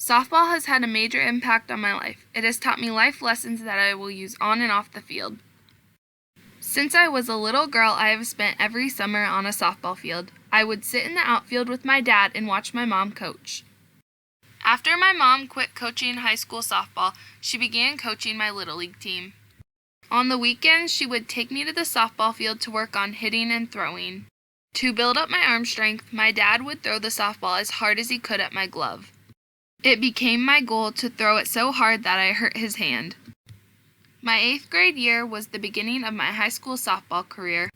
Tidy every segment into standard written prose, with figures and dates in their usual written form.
Softball has had a major impact on my life. It has taught me life lessons that I will use on and off the field. Since I was a little girl, I have spent every summer on a softball field. I would sit in the outfield with my dad and watch my mom coach. After my mom quit coaching high school softball, she began coaching my Little League team. On the weekends, she would take me to the softball field to work on hitting and throwing. To build up my arm strength, my dad would throw the softball as hard as he could at my glove. It became my goal to throw it so hard that I hurt his hand. My 8th grade year was the beginning of my high school softball career.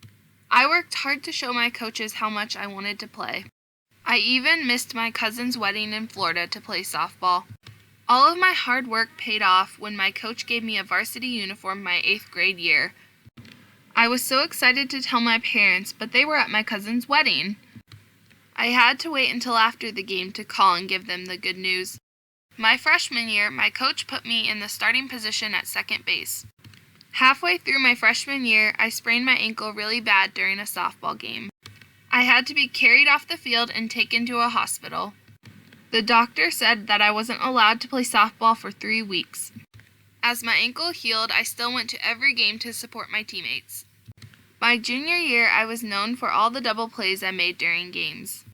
I worked hard to show my coaches how much I wanted to play. I even missed my cousin's wedding in Florida to play softball. All of my hard work paid off when my coach gave me a varsity uniform my 8th grade year. I was so excited to tell my parents, but they were at my cousin's wedding. I had to wait until after the game to call and give them the good news. My freshman year, my coach put me in the starting position at second base. Halfway through my freshman year, I sprained my ankle really bad during a softball game. I had to be carried off the field and taken to a hospital. The doctor said that I wasn't allowed to play softball for 3 weeks. As my ankle healed, I still went to every game to support my teammates. My junior year, I was known for all the double plays I made during games.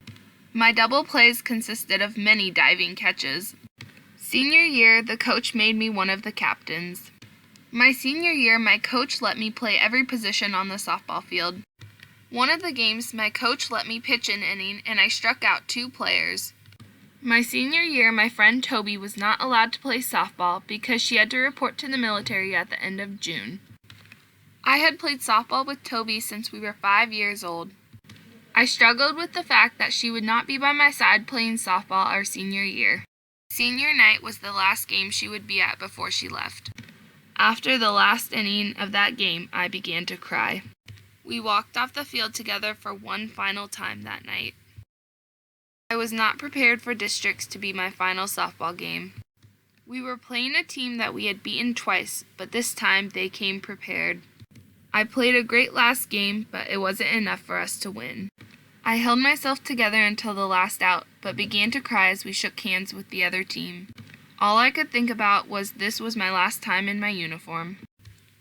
My double plays consisted of many diving catches. Senior year, the coach made me one of the captains. My senior year, my coach let me play every position on the softball field. One of the games, my coach let me pitch an inning, and I struck out 2 players. My senior year, my friend Toby was not allowed to play softball because she had to report to the military at the end of June. I had played softball with Toby since we were 5 years old. I struggled with the fact that she would not be by my side playing softball our senior year. Senior night was the last game she would be at before she left. After the last inning of that game, I began to cry. We walked off the field together for one final time that night. I was not prepared for districts to be my final softball game. We were playing a team that we had beaten twice, but this time they came prepared. I played a great last game, but it wasn't enough for us to win. I held myself together until the last out, but began to cry as we shook hands with the other team. All I could think about was this was my last time in my uniform.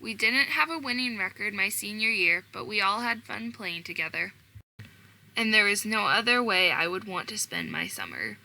We didn't have a winning record my senior year, but we all had fun playing together. And there is no other way I would want to spend my summer.